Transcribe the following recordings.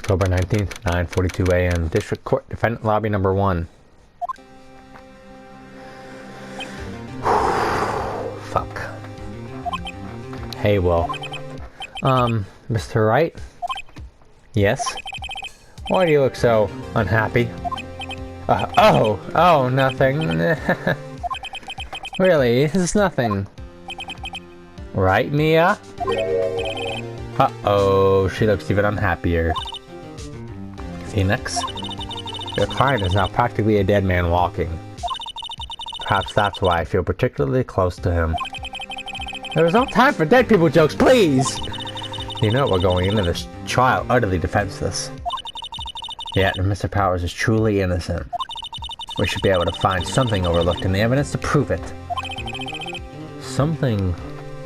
October 19th, 9:42 a.m. District Court, Defendant Lobby number 1. Fuck. Hey, well. Mr. Wright? Yes? Why do you look so unhappy? Oh, nothing. Really, it's nothing. Right, Mia? Uh-oh, she looks even unhappier. Phoenix? Your client is now practically a dead man walking. Perhaps that's why I feel particularly close to him. There is no time for dead people jokes, please! You know we're going into this trial utterly defenseless. Yet, Mr. Powers is truly innocent. We should be able to find something overlooked in the evidence to prove it. Something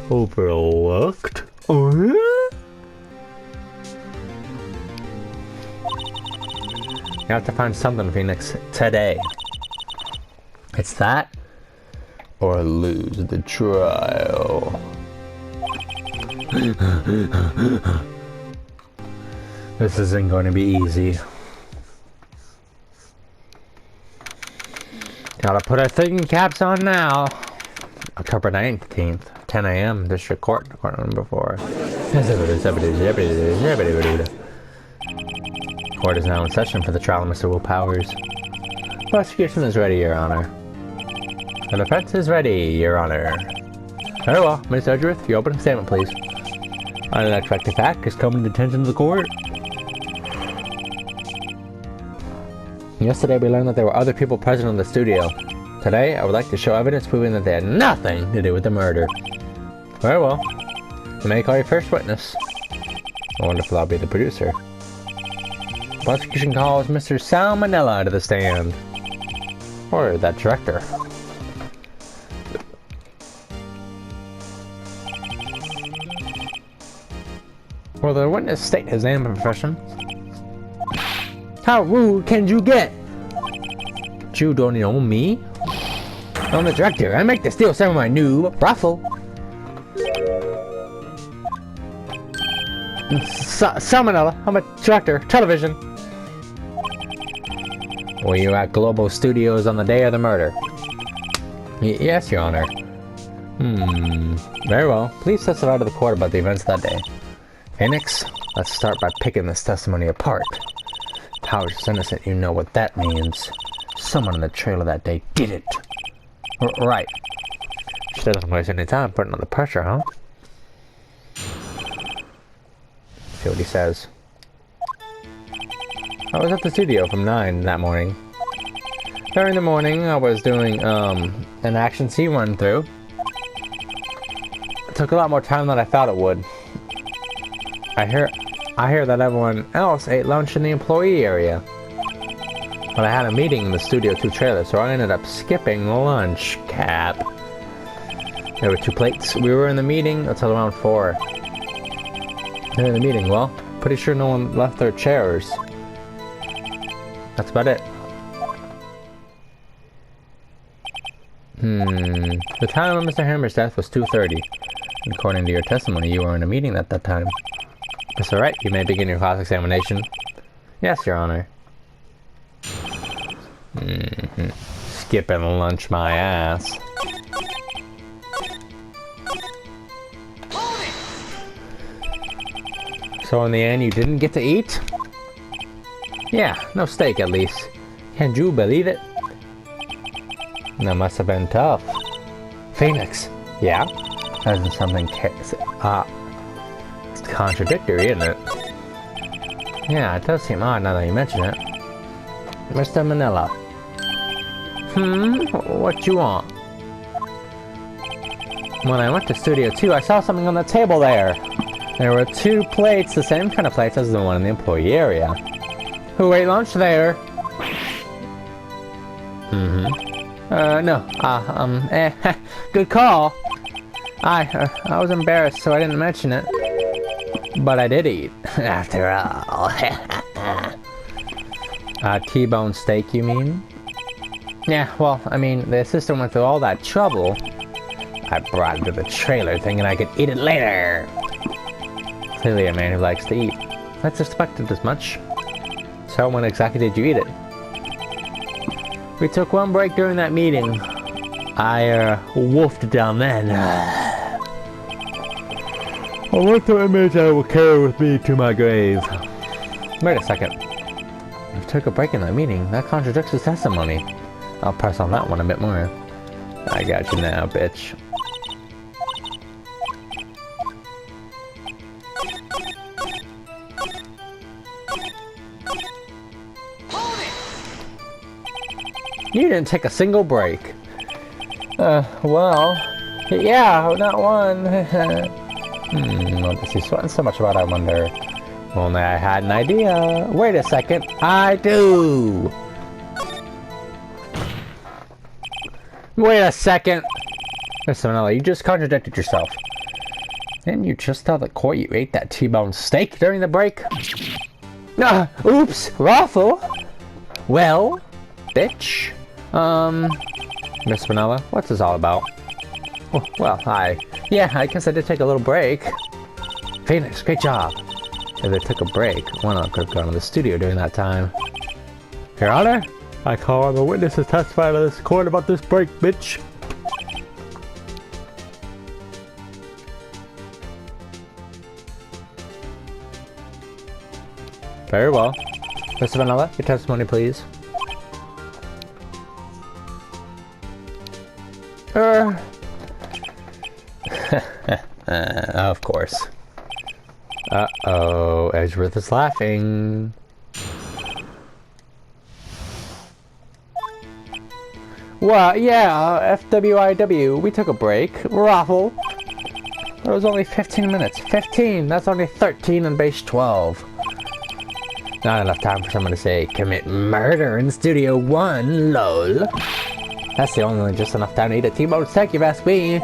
overlooked? Oh, yeah? You have to find something, Phoenix, today. It's that, or lose the trial. This isn't going to be easy. Gotta put our thinking caps on now. October 19th, 10 a.m. District Court, court number 4. Court is now in session for the trial of Mr. Will Powers. Prosecution is ready, Your Honor. The defense is ready, Your Honor. Very well, Ms. Edgeworth, your opening statement, please. An unexpected fact has come to the attention of the court. Yesterday we learned that there were other people present in the studio. Today, I would like to show evidence proving that they had nothing to do with the murder. Very well. You may call your first witness. I wonder if I'll be the producer. The prosecution calls Mr. Salmonella to the stand. Or that director. Will the witness state his name and profession? How rude can you get? You don't know me? I'm the director. I make the steel samurai new ruffle. Salmonella. I'm a director. Television. Were you at Global Studios on the day of the murder? Yes, Your Honor. Very well. Please testify to the court about the events that day. Phoenix, let's start by picking this testimony apart. Powers is innocent, you know what that means. Someone in the trailer that day did it. Right. She doesn't waste any time putting on the pressure, huh? See what he says. I was at the studio from 9 that morning. During the morning, I was doing, an action scene run through. It took a lot more time than I thought it would. I hear that everyone else ate lunch in the employee area. But I had a meeting in the Studio 2 trailer, so I ended up skipping the lunch cap. There were 2 plates. We were in the meeting until around 4. In the meeting, well, pretty sure no one left their chairs. That's about it. The time of Mr. Hammer's death was 2:30. According to your testimony, you were in a meeting at that time. That's alright, you may begin your cross-examination. Yes, Your Honor. Skipping lunch my ass. So in the end, you didn't get to eat? Yeah, no steak at least. Can you believe it? That must have been tough. Phoenix. Yeah? That isn't something it's contradictory, isn't it? Yeah, it does seem odd now that you mention it. Mr. Manila. What you want? When I went to Studio 2, I saw something on the table there. There were 2 plates, the same kind of plates as the one in the employee area. Who ate lunch there? No. Good call. I was embarrassed, so I didn't mention it. But I did eat, after all. T-bone steak, you mean? Yeah, well, I mean, the assistant went through all that trouble. I brought it to the trailer thinking I could eat it later. Clearly a man who likes to eat. I suspected as much. So when exactly did you eat it? We took one break during that meeting. I wolfed it down then. I want the image I will carry with me to my grave. Wait a second. You took a break in that meeting. That contradicts his testimony. I'll press on that one a bit more. I got you now, bitch. You didn't take a single break. Well, yeah, not one. What is he sweating so much about, I wonder? If only I had an idea. Wait a second, I do! Wait a second! Mr. Manila, you just contradicted yourself. Didn't you just tell the court you ate that T-bone steak during the break? Oops, Raffle! Well, bitch. Miss Vanilla, what's this all about? Oh, well, I guess I did take a little break. Phoenix, great job. If they took a break, one of them could have gone to the studio during that time. Your Honor, I call on the witness to testify to this court about this break, bitch. Very well. Mr. Vanilla, your testimony, please. Of course. Uh-oh, Edgeworth is laughing. Well, yeah, FWIW, we took a break. Raffle. It was only 15 minutes. 15! That's only 13 on base 12. Not enough time for someone to say, commit murder in Studio 1, lol. That's the only just enough time to eat a T-bone steak, you've asked me.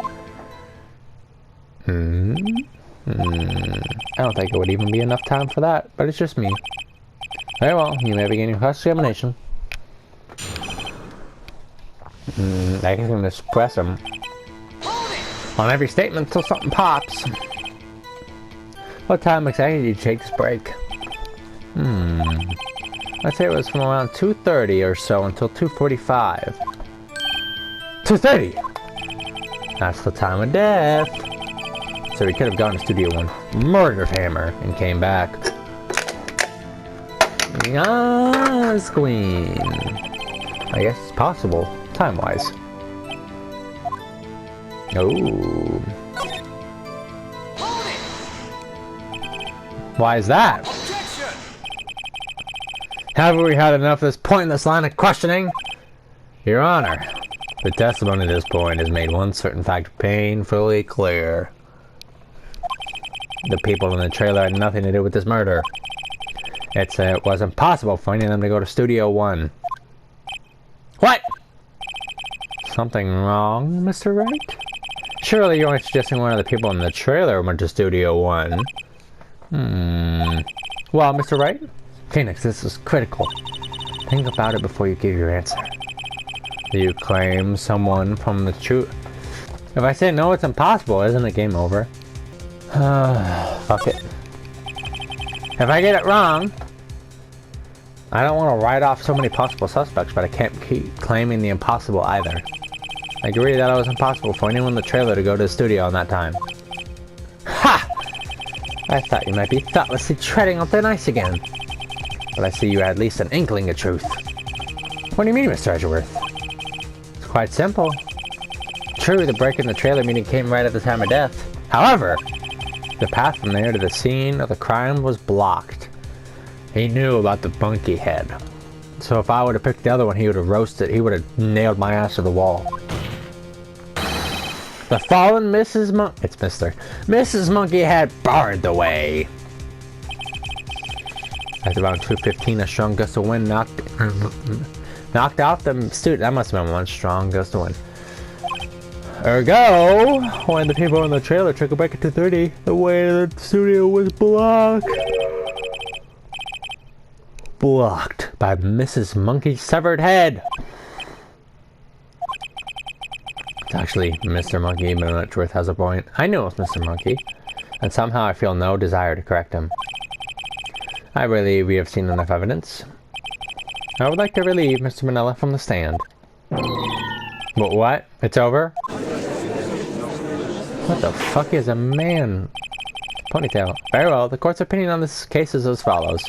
I don't think it would even be enough time for that, but it's just me. Very well, you may begin your cross-examination. I can just press him on every statement until something pops. What time exactly did you take this break? I'd say it was from around 2:30 or so until 2:45. 2:30! That's the time of death. So he could have gone to Studio 1, murdered Hammer, and came back. Yes, Queen. I guess it's possible, time-wise. Oh. Why is that? Objection! Have we had enough of this pointless line of questioning? Your Honor, the testimony at this point has made one certain fact painfully clear. The people in the trailer had nothing to do with this murder. It was impossible for any of them to go to Studio 1. What? Something wrong, Mr. Wright? Surely you're only suggesting one of the people in the trailer went to Studio 1. Well, Mr. Wright? Phoenix, this is critical. Think about it before you give your answer. Do you claim someone from the truth? If I say no, it's impossible. Isn't the game over? Fuck it. If I get it wrong, I don't want to write off so many possible suspects, but I can't keep claiming the impossible either. I agree that it was impossible for anyone in the trailer to go to the studio on that time. Ha! I thought you might be thoughtlessly treading on thin ice again. But I see you had at least an inkling of truth. What do you mean, Mr. Edgeworth? It's quite simple. True, the break in the trailer meeting came right at the time of death. However, the path from there to the scene of the crime was blocked. He knew about the monkey head. So if I would have picked the other one, he would have roasted. He would have nailed my ass to the wall. The fallen Mrs. Monkey had barred the way. At around 2:15, a strong gust of wind knocked out the student. That must have been one strong gust of wind. Ergo, when the people in the trailer took a break at 2:30, the way to the studio was blocked. Blocked by Mrs. Monkey's severed head. It's actually Mr. Monkey, but Edgeworth has a point. I knew it was Mr. Monkey, and somehow I feel no desire to correct him. I believe we have seen enough evidence. I would like to relieve Mr. Manila from the stand. But what? It's over? What the fuck is a man? Ponytail. Very well, the court's opinion on this case is as follows.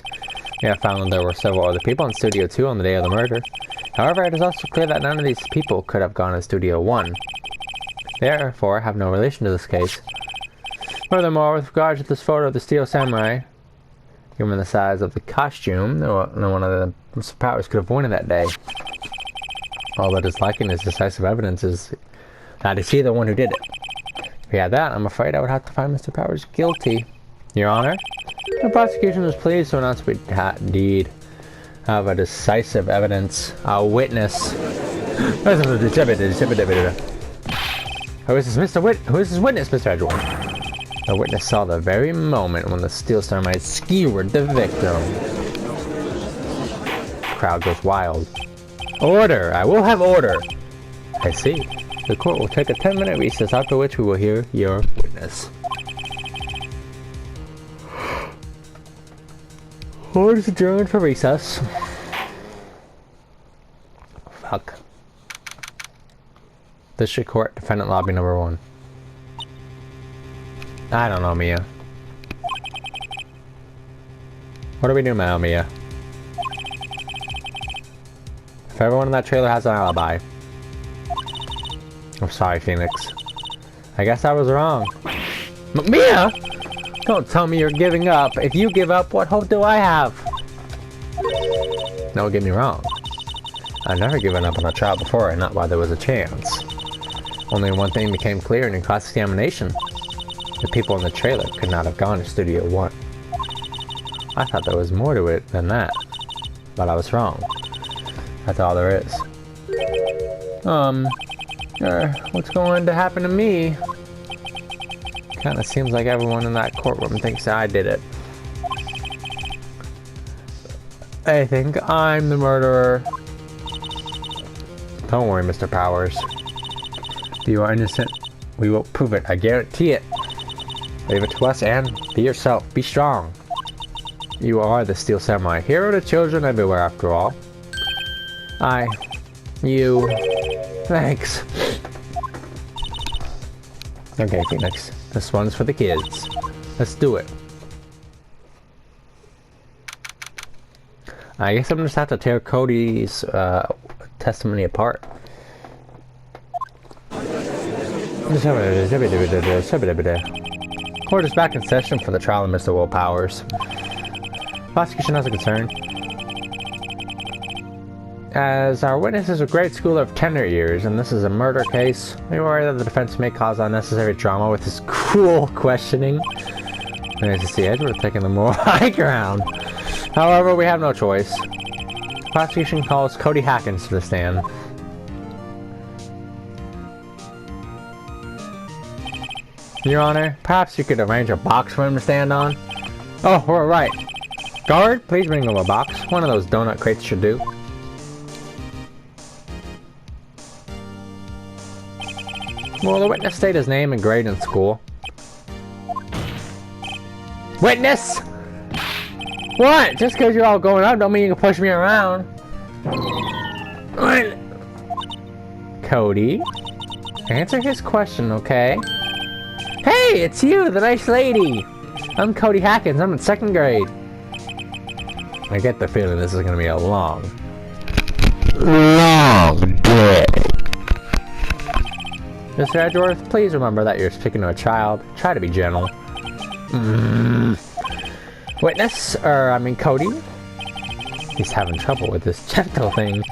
We have found that there were several other people in Studio 2 on the day of the murder. However, it is also clear that none of these people could have gone to Studio 1. Therefore, have no relation to this case. Furthermore, with regard to this photo of the Steel Samurai, given the size of the costume, no one of the Mr. Powers could have worn it that day. All that is lacking is decisive evidence is that is he the one who did it. If we had that, I'm afraid I would have to find Mr. Powers guilty. Your Honor, the prosecution is pleased to announce we indeed have a decisive evidence, a witness. Who is this witness, Mr. Edgeworth? The witness saw the very moment when the Steel Samurai skewered the victim. The crowd goes wild. Order! I will have order! I see. The court will take a 10-minute recess, after which we will hear your witness. Court is adjourned for recess. Fuck. District Court, Defendant Lobby number 1. I don't know, Mia. What do we do now, Mia? If everyone in that trailer has an alibi. I'm sorry, Phoenix. I guess I was wrong. But Mia! Don't tell me you're giving up. If you give up, what hope do I have? Don't get me wrong. I've never given up on a trial before, and not while there was a chance. Only one thing became clear in your cross-examination. The people in the trailer could not have gone to Studio 1. I thought there was more to it than that. But I was wrong. That's all there is. What's going to happen to me? Kinda seems like everyone in that courtroom thinks I did it. They think I'm the murderer. Don't worry, Mr. Powers. If you are innocent, we will prove it. I guarantee it. Leave it to us and be yourself. Be strong. You are the Steel Samurai. Hero to children everywhere, after all. You. Thanks. Okay, Phoenix. This one's for the kids. Let's do it. I guess I'm just have to tear Cody's testimony apart. Court is back in session for the trial of Mr. Will Powers. Prosecution has a concern. As our witness is a grade schooler of tender years, and this is a murder case, we worry that the defense may cause unnecessary drama with his cruel questioning. Nice to see Edward taking the more high ground. However, we have no choice. The prosecution calls Cody Hackins to the stand. Your Honor, perhaps you could arrange a box for him to stand on? Oh, we're right. Guard, please bring him a box. One of those donut crates should do. Will the witness state his name and grade in school? Witness! What? Just because you're all going up don't mean you can push me around. What? Cody? Answer his question, okay? Hey, it's you, the nice lady! I'm Cody Hackins, I'm in 2nd grade. I get the feeling this is gonna be a long day. Mr. Edgeworth, please remember that you're speaking to a child. Try to be gentle. Witness, Cody? He's having trouble with this gentle thing.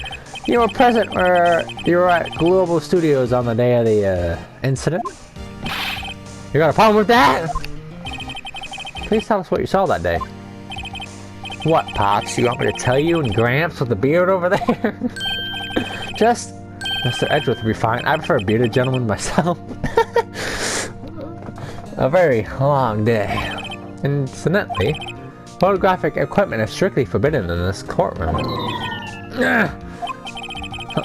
You were present where you were at Global Studios on the day of the, incident? You got a problem with that? Please tell us what you saw that day. What, Pops? You want me to tell you and Gramps with the beard over there? Just... Mr. Edgeworth would be fine. I prefer a bearded gentleman myself. A very long day. Incidentally, photographic equipment is strictly forbidden in this courtroom.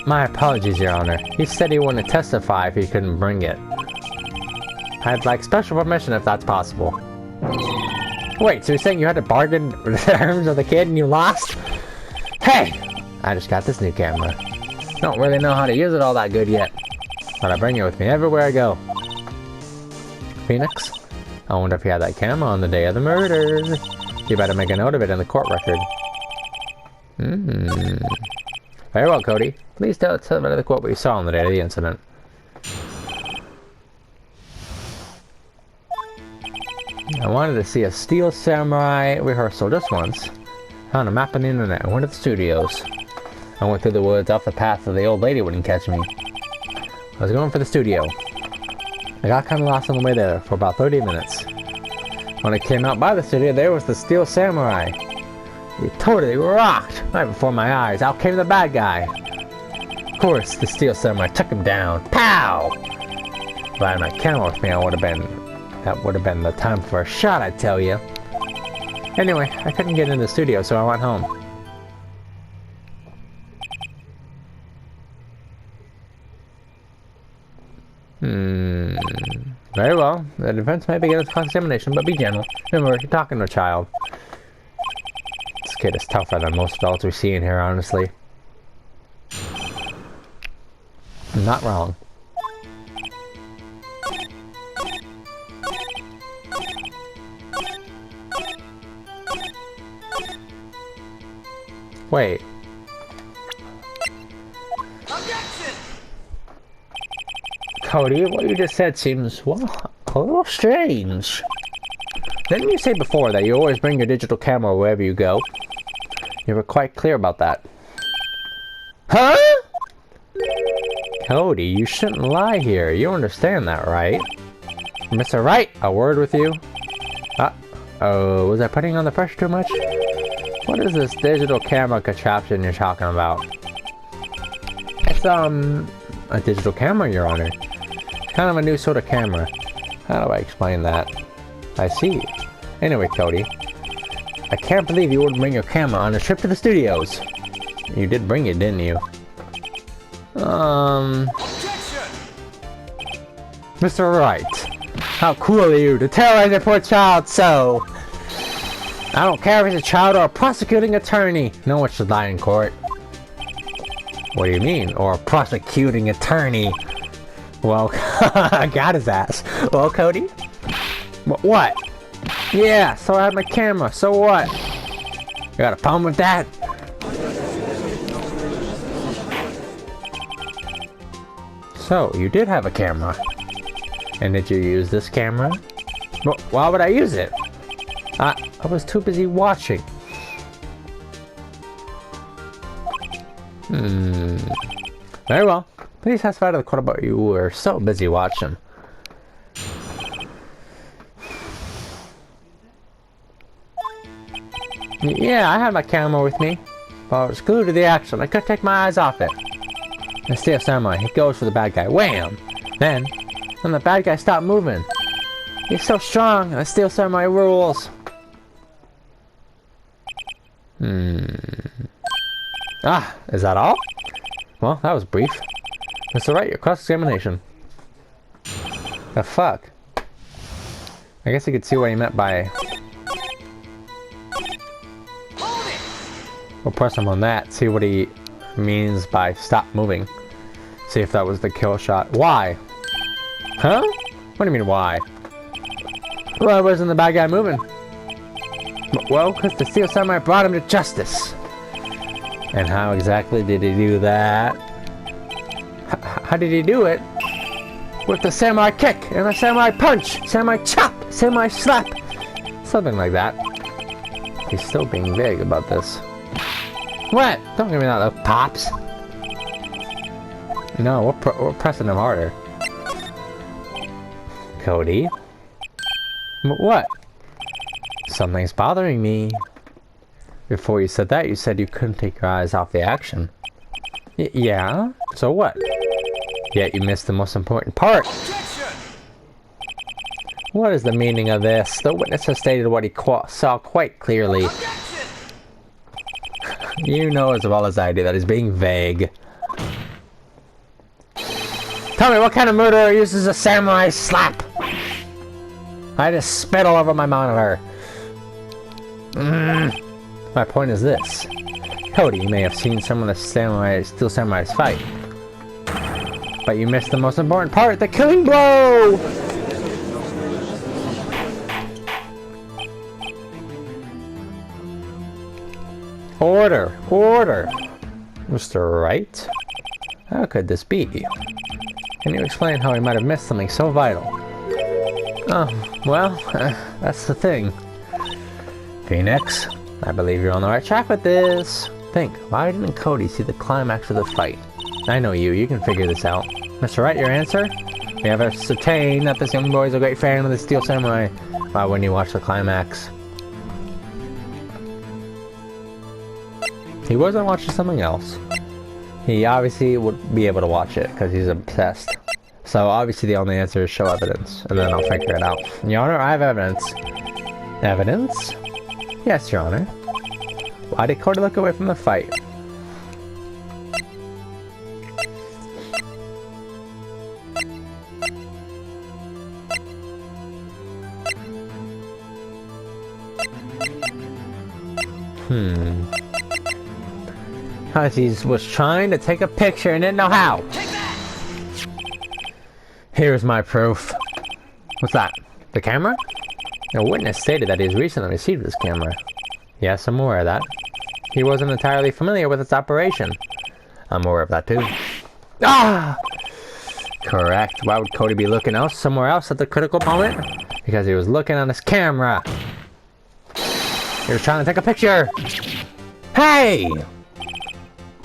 My apologies, Your Honor. He said he wouldn't testify if he couldn't bring it. I'd like special permission if that's possible. Wait, so you're saying you had to bargain the terms of the kid and you lost? Hey! I just got this new camera. Don't really know how to use it all that good yet. But I bring it with me everywhere I go. Phoenix? I wonder if you had that camera on the day of the murder. You better make a note of it in the court record. Very well, Cody. Please tell me the quote what you saw on the day of the incident. I wanted to see a Steel Samurai rehearsal just once. Found a map on the internet and went to the studios. I went through the woods off the path so the old lady wouldn't catch me. I was going for the studio. I got kind of lost on the way there for about 30 minutes. When I came out by the studio, there was the Steel Samurai. He totally rocked right before my eyes. Out came the bad guy. Of course, the Steel Samurai took him down. Pow! If I had my camera with me, that would have been the time for a shot, I tell you. Anyway, I couldn't get in the studio, so I went home. Very well. The defense may begin its cross-examination, but be gentle. Remember, you're talking to a child. This kid is tougher than most adults we see in here, honestly. I'm not wrong. Wait. Objection! Cody, what you just said seems, well, a little strange. Didn't you say before that you always bring your digital camera wherever you go? You were quite clear about that. Huh? Cody, you shouldn't lie here. You understand that, right? Mr. Wright, a word with you. Oh, was I putting on the pressure too much? What is this digital camera contraption you're talking about? It's, a digital camera, Your Honor. Kind of a new sort of camera. How do I explain that? I see. Anyway, Cody, I can't believe you wouldn't bring your camera on a trip to the studios. You did bring it, didn't you? Objection! Mr. Wright, how cool are you to terrorize a poor child so? I don't care if he's a child or a prosecuting attorney. No one should lie in court. What do you mean? Or a prosecuting attorney? Well, I got his ass. Well, Cody? What? Yeah, so I have my camera. So what? You got a problem with that? So, you did have a camera. And did you use this camera? Well, why would I use it? I was too busy watching. Very well. Please testify to the court about you were so busy watching. Yeah, I had my camera with me. But I was glued to the action. I couldn't take my eyes off it. The Steel Samurai, he goes for the bad guy. Wham! Then the bad guy stopped moving. He's so strong, and the Steel Samurai rules. Ah, is that all? Well, that was brief. Mr. Wright, your cross-examination. The fuck? I guess you could see what he meant by... We'll press him on that, see what he means by stop moving. See if that was the kill shot. Why? Huh? What do you mean, why? Why wasn't the bad guy moving? Well, because the Steel Samurai brought him to justice. And how exactly did he do that? How did he do it? With the samurai kick, and a samurai punch, samurai chop, samurai slap. Something like that. He's still being vague about this. What? Don't give me that look, Pops. No, we're pressing him harder. Cody? What? Something's bothering me. Before you said that, you said you couldn't take your eyes off the action. Yeah? So what? Yet you missed the most important part. Objection! What is the meaning of this? The witness has stated what he saw quite clearly. Objection! You know as well as I do that he's being vague. Tell me, what kind of murderer uses a samurai slap? I just spit all over my monitor. My point is this. Cody, you may have seen some of the Steel Samurai's fight. But you missed the most important part, the killing blow! Order! Order! Mr. Wright? How could this be? Can you explain how we might have missed something so vital? Oh, well, that's the thing. Phoenix, I believe you're on the right track with this. Think, why didn't Cody see the climax of the fight? I know you can figure this out. Mr. Wright, your answer? We have ascertained that this young boy is a great fan of the Steel Samurai. Why wouldn't you watch the climax? He wasn't watching something else. He obviously would be able to watch it because he's obsessed. So obviously the only answer is show evidence, and then I'll figure it out. Your Honor, I have evidence. Evidence? Yes, Your Honor. Why did Cody look away from the fight? He was trying to take a picture and didn't know how. Here's my proof. What's that? The camera? A witness stated that he's recently received this camera. Yes, I'm aware of that. He wasn't entirely familiar with its operation. I'm aware of that too. Ah! Correct. Why would Cody be looking somewhere else at the critical moment? Because he was looking on his camera. He was trying to take a picture. Hey!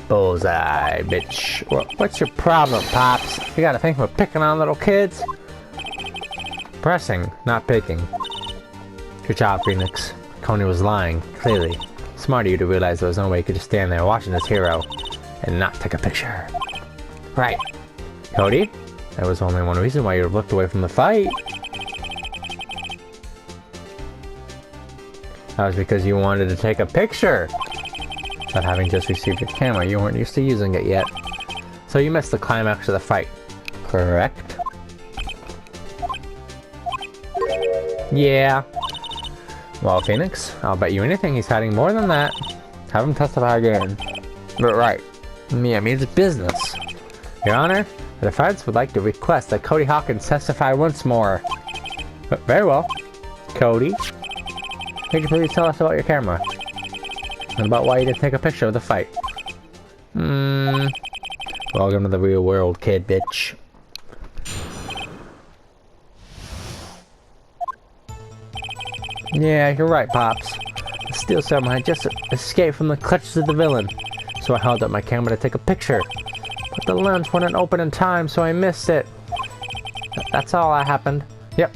Bullseye, bitch. What's your problem, Pops? You got a thing for picking on little kids? Pressing, not picking. Good job, Phoenix. Cody was lying, clearly. Smart of you to realize there was no way you could just stand there watching this hero and not take a picture. Right. Cody, there was only one reason why you looked away from the fight. That was because you wanted to take a picture. But having just received your camera, you weren't used to using it yet. So you missed the climax of the fight. Correct? Yeah. Well, Phoenix, I'll bet you anything he's hiding more than that. Have him testify again. But right. Yeah, means business. Your Honor, the defense would like to request that Cody Hawkins testify once more. Very well. Cody, could you please tell us about your camera? And about why you didn't take a picture of the fight. Welcome to the real world, kid, bitch. Yeah, you're right, Pops. The Steel Samurai just escaped from the clutches of the villain. So I held up my camera to take a picture. But the lens wouldn't open in time, so I missed it. That's all that happened. Yep.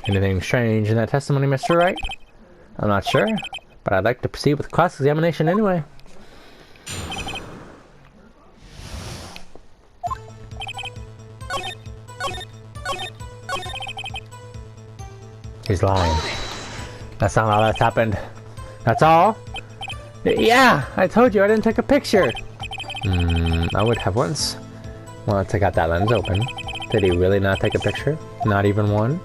Anything strange in that testimony, Mr. Wright? I'm not sure, but I'd like to proceed with cross-examination anyway. He's lying. That's not how that's happened. That's all? Yeah, I told you I didn't take a picture. I would have once. Well, to got that lens open. Did he really not take a picture? Not even one?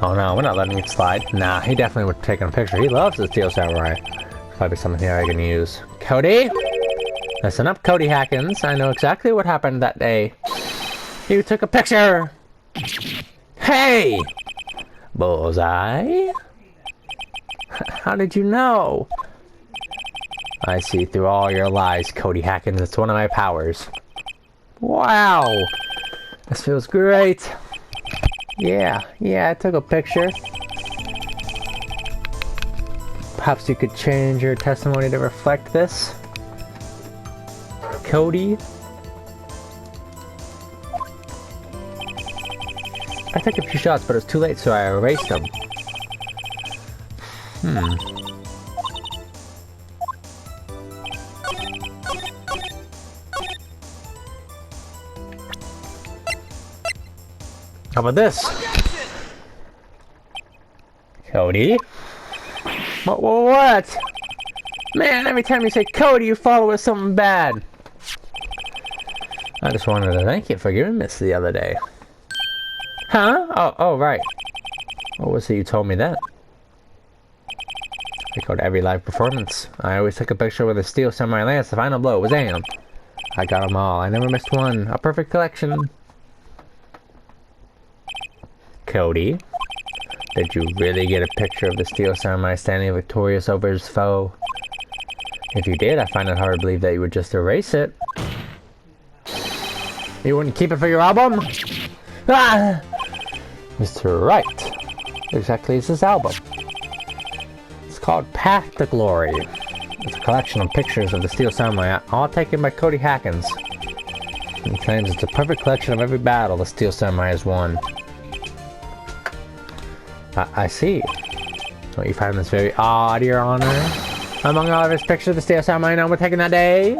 Oh no, we're not letting it slide. Nah, he definitely would have taken a picture. He loves the Steel Samurai. Probably something here I can use. Cody? Listen up, Cody Hawkins. I know exactly what happened that day. You took a picture! Hey! Bullseye? How did you know? I see through all your lies, Cody Hawkins. It's one of my powers. Wow! This feels great. Yeah, I took a picture. Perhaps you could change your testimony to reflect this. Cody? I took a few shots, but it was too late, so I erased them. How about this? Cody? What? Man, every time you say Cody, you follow with something bad. I just wanted to thank you for giving this the other day. Huh? Oh, right. What was it you told me that? I go to every live performance. I always took a picture with a steel samurai lance. The final blow was am. I got them all. I never missed one. A perfect collection. Cody, did you really get a picture of the steel samurai standing victorious over his foe? If you did, I find it hard to believe that you would just erase it. You wouldn't keep it for your album? Ah! Mr. Wright. Exactly as his album. It's called Path to Glory. It's a collection of pictures of the Steel Samurai, all taken by Cody Hackins. He claims it's a perfect collection of every battle the Steel Samurai has won. I see. Don't you find this very odd, Your Honor? Among all of his pictures of the Steel Samurai were taken that day?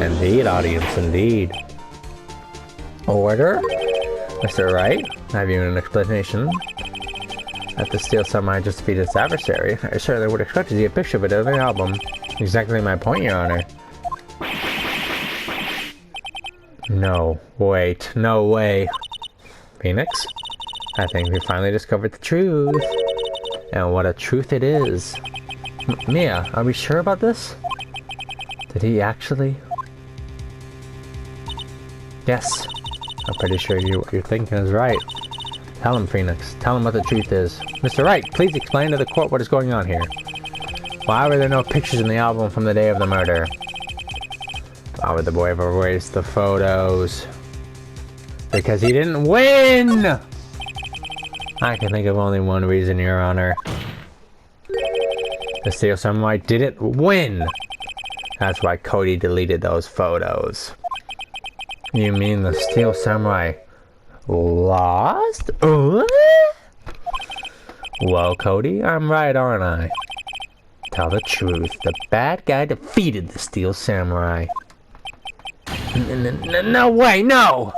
Indeed, audience, indeed. Order? Mr. Wright, have you an explanation? That the Steel Samurai just defeated its adversary. I certainly would expect to see a picture of it in the album. Exactly my point, Your Honor. No, wait, no way. Phoenix? I think we finally discovered the truth. And what a truth it is. Mia, are we sure about this? Did he actually? Yes. I'm pretty sure what you're thinking is right. Tell him, Phoenix. Tell him what the truth is. Mr. Wright, please explain to the court what is going on here. Why were there no pictures in the album from the day of the murder? Why would the boy have erased the photos? Because he didn't win! I can think of only one reason, Your Honor. The Steel Samurai didn't win! That's why Cody deleted those photos. You mean the Steel Samurai lost? Well, Cody, I'm right, aren't I? Tell the truth. The bad guy defeated the Steel Samurai. No way, no!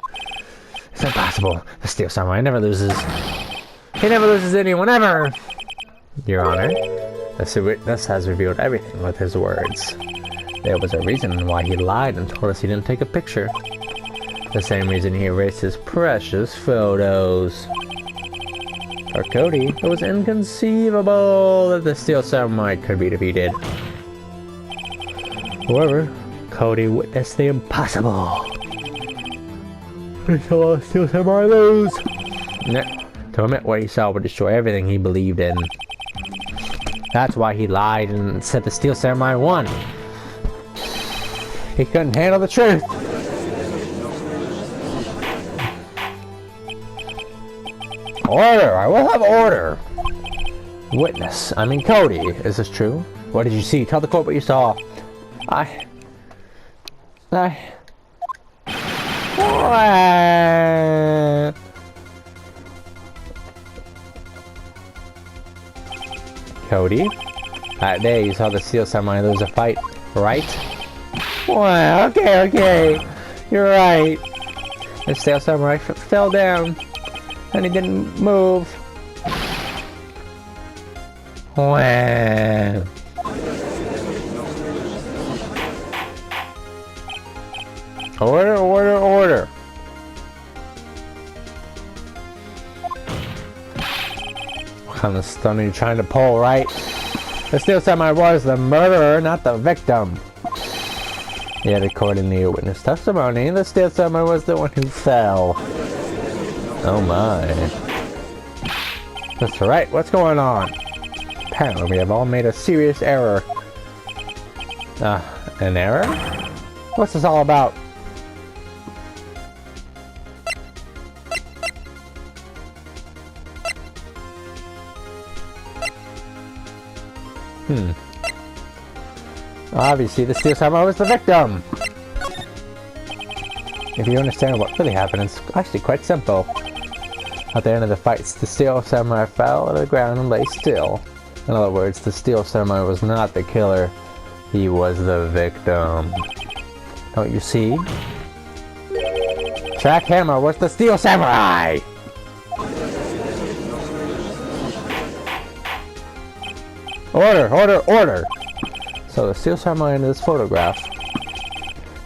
It's impossible. The Steel Samurai never loses. He never loses to anyone, ever! Your Honor, this witness has revealed everything with his words. There was a reason why he lied and told us he didn't take a picture. The same reason he erased his precious photos. For Cody, it was inconceivable that the Steel Samurai could be defeated. However, Cody witnessed the impossible. He saw the Steel Samurai lose. To admit what he saw would destroy everything he believed in. That's why he lied and said the Steel Samurai won. He couldn't handle the truth. Order! I will have order! Witness, I mean Cody, is this true? What did you see? Tell the court what you saw. Cody, that day you saw the Steel Samurai lose a fight, right? Wow, okay. You're right. The Steel Samurai fell down. And he didn't move. Wow. Order. What kind of stunt are you trying to pull, right? The Steel Samurai was the murderer, not the victim. Yet according to your witness testimony, the Steel Samurai was the one who fell. Oh my. That's right, what's going on? Apparently we have all made a serious error. An error? What's this all about? Obviously the Steel Samurai was the victim! If you understand what really happened, it's actually quite simple. At the end of the fights, the Steel Samurai fell to the ground and lay still. In other words, the Steel Samurai was not the killer. He was the victim. Don't you see? Jackhammer was the Steel Samurai! Order! So the Steel Samurai in this photograph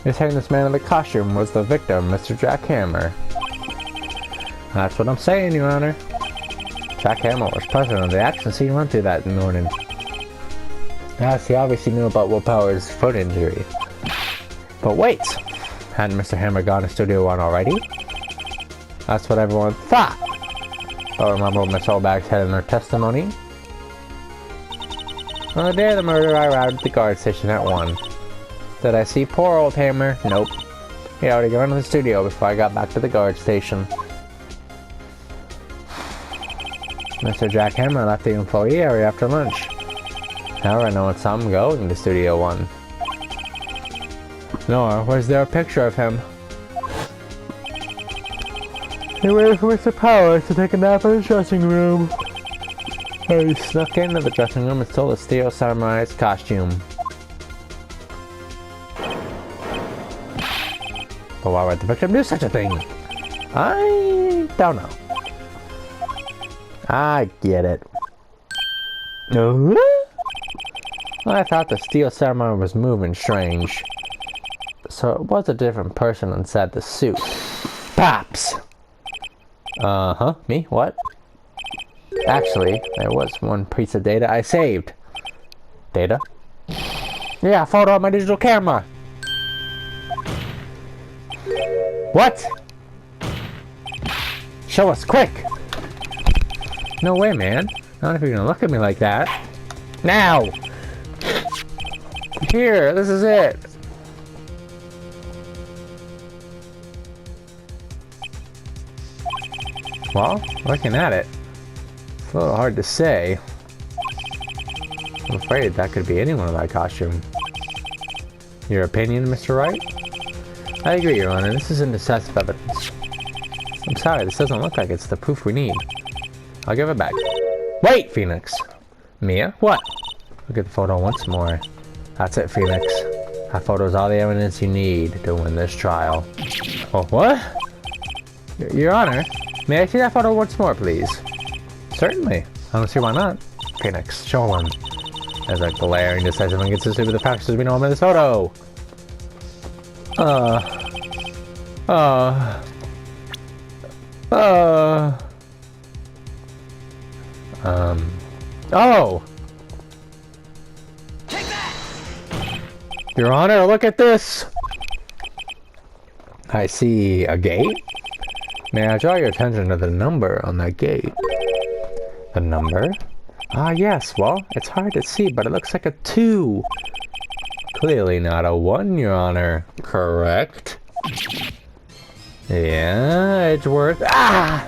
is saying this man in the costume was the victim, Mr. Jackhammer. That's what I'm saying, Your Honor. Jack Hammer was present on the action scene run through that morning. Yes, he obviously knew about Will Power's foot injury. But wait! Hadn't Mr. Hammer gone to Studio 1 already? That's what everyone thought! But remember what Miss Olbach said in her testimony? On the day of the murder, I arrived at the guard station at 1. Did I see poor old Hammer? Nope. He had already gone to the studio before I got back to the guard station. Mr. Jack Hammer left the employee area after lunch. However, no one saw him going to Studio 1. Nor was there a picture of him. He waited for Mr. Powers to take a nap in his dressing room. He snuck into the dressing room and stole the Steel Samurai's costume. But why would the victim do such a thing? I don't know. I get it. I thought the Steel Samurai was moving strange. So it was a different person inside the suit. Pops! Uh-huh. Me? What? Actually, there was one piece of data I saved. Data? Yeah, a photo on my digital camera. What? Show us, quick! No way, man. Not if you're gonna look at me like that. Now! Here, this is it. Well, looking at it, it's a little hard to say. I'm afraid that could be anyone in that costume. Your opinion, Mr. Wright? I agree, Your Honor. This isn't decisive evidence. I'm sorry, this doesn't look like it's the proof we need. I'll give it back. Wait, Phoenix! Mia? What? Look at the photo once more. That's it, Phoenix. That photo's all the evidence you need to win this trial. Oh, what? Your Honor, may I see that photo once more, please? Certainly. I don't see why not. Phoenix, show him. As a glaring, decisive, and inconsistent with the factors we know in this photo. Oh. Take that! Your Honor, look at this! I see a gate. May I draw your attention to the number on that gate? The number? Ah, yes, well, it's hard to see, but it looks like a 2. Clearly not a 1, Your Honor. Correct? Yeah, Edgeworth. Ah!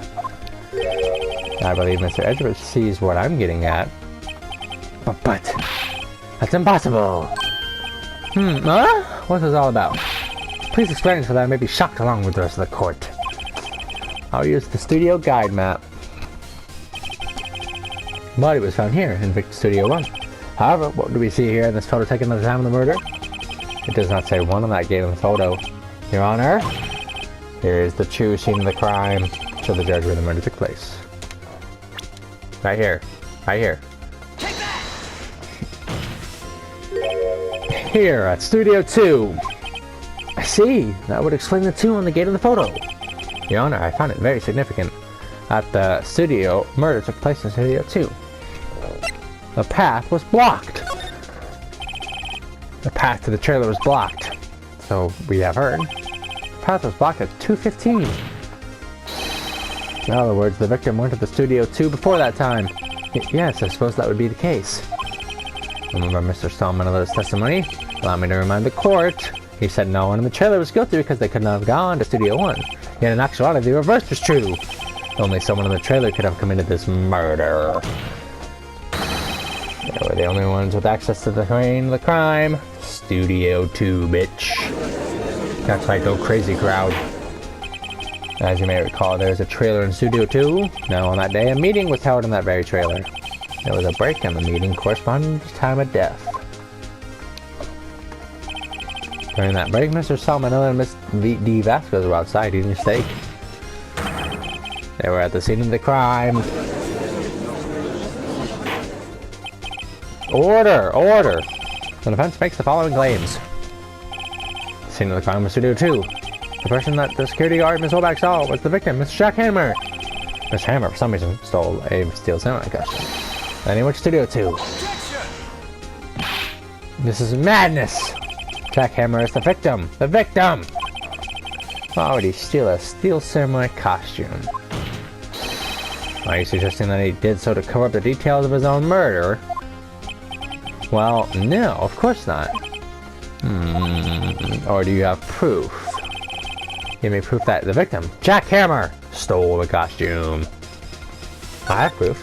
I believe Mr. Edgeworth sees what I'm getting at. But, that's impossible. Huh? What's this all about? Please explain so that I may be shocked along with the rest of the court. I'll use the studio guide map. The body was found here in Victor Studio 1. However, what do we see here in this photo taken at the time of the murder? It does not say 1 on that gate in the photo. Your Honor, here is the true scene of the crime. Show the judge where the murder took place. Right here. Right here. Take that! Here at Studio 2. I see. That would explain the 2 on the gate of the photo. Your Honor, I found it very significant. At the studio, murder took place in Studio 2. The path was blocked. The path to the trailer was blocked. So we have heard. The path was blocked at 2:15. In other words, the victim went to the Studio 2 before that time. Yes, I suppose that would be the case. Remember Mr. Stallman's testimony? Allow me to remind the court. He said no one in the trailer was guilty because they could not have gone to Studio 1. Yet in actuality, the reverse was true. Only someone in the trailer could have committed this murder. They were the only ones with access to the scene of the crime. Studio 2, bitch. That's right, go crazy, crowd. As you may recall, there was a trailer in Studio 2. Now on that day, a meeting was held in that very trailer. There was a break in the meeting corresponding to the time of death. During that break, Mr. Salmonella and Miss D. Vasquez were outside eating steak. They were at the scene of the crime. Order! Order! The defense makes the following claims. The scene of the crime was Studio 2. The person that the security guard Miss Holback saw was the victim, Mr. Jack Hammer. Mr. Hammer, for some reason, stole a steel samurai costume. Then he went to Studio 2. This is madness! Jack Hammer is the victim! The victim! Why would he steal a steel samurai costume? Are you suggesting that he did so to cover up the details of his own murder? Well, no, of course not. Or do you have proof? Give me proof that the victim, Jack Hammer, stole the costume. I have proof.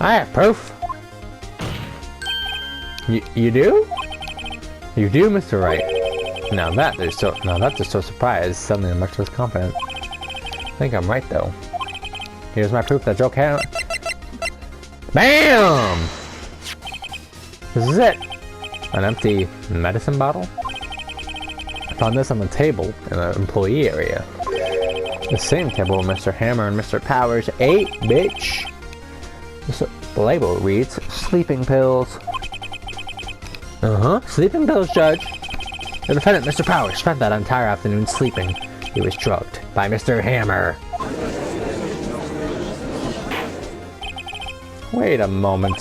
I have proof. You do? You do, Mr. Wright. Now that's just so surprised. Suddenly I'm much less confident. I think I'm right though. Here's my proof that Joe Hammer. BAM! This is it. An empty medicine bottle. I found this on the table in the employee area. The same table where Mr. Hammer and Mr. Powers ate, bitch. The label reads sleeping pills. Sleeping pills, Judge. The defendant, Mr. Powers, spent that entire afternoon sleeping. He was drugged by Mr. Hammer. Wait a moment.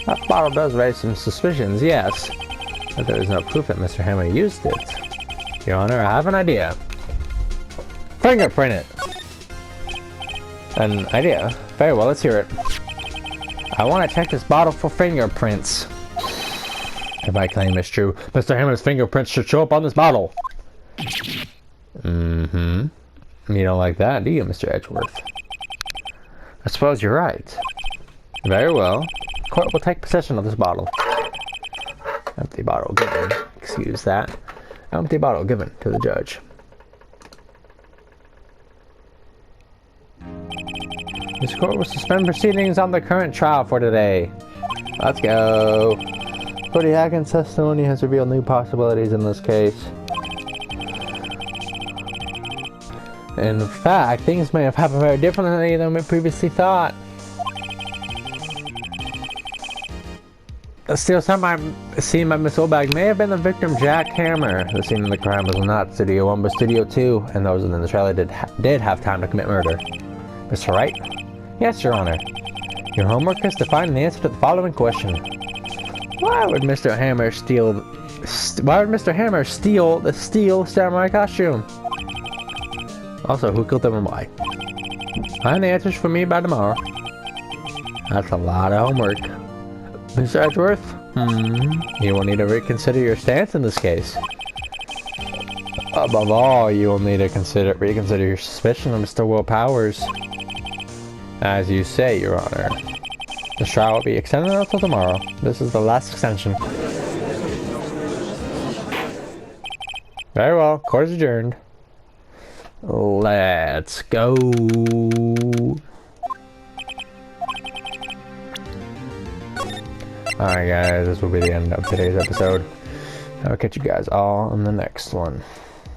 That bottle does raise some suspicions, yes. But there is no proof that Mr. Hammer used it. Your Honor, I have an idea. Fingerprint it! An idea? Very well, let's hear it. I want to check this bottle for fingerprints. If my claim is true, Mr. Hammer's fingerprints should show up on this bottle. You don't like that, do you, Mr. Edgeworth? I suppose you're right. Very well. The court will take possession of this bottle. Empty bottle given. Excuse that. Empty bottle given to the judge. This court will suspend proceedings on the current trial for today. Let's go. Cody Hagen's testimony has revealed new possibilities in this case. In fact, things may have happened very differently than we previously thought. The steel samurai seen by Miss Olbag may have been the victim, Jack Hammer. The scene of the crime was not Studio 1 but Studio 2, and those in the trailer did have time to commit murder. Mr. Wright? Yes, Your Honor. Your homework is to find the answer to the following question. Why would Mr. Hammer steal the steel samurai costume? Also, who killed them and why? Find the answers for me by tomorrow. That's a lot of homework. Mr. Edgeworth? You will need to reconsider your stance in this case. Above all, you will need to reconsider your suspicion of Mr. Will Powers. As you say, Your Honor. The trial will be extended until tomorrow. This is the last extension. Very well, court is adjourned. Let's go. Alright guys, this will be the end of today's episode. I'll catch you guys all in the next one.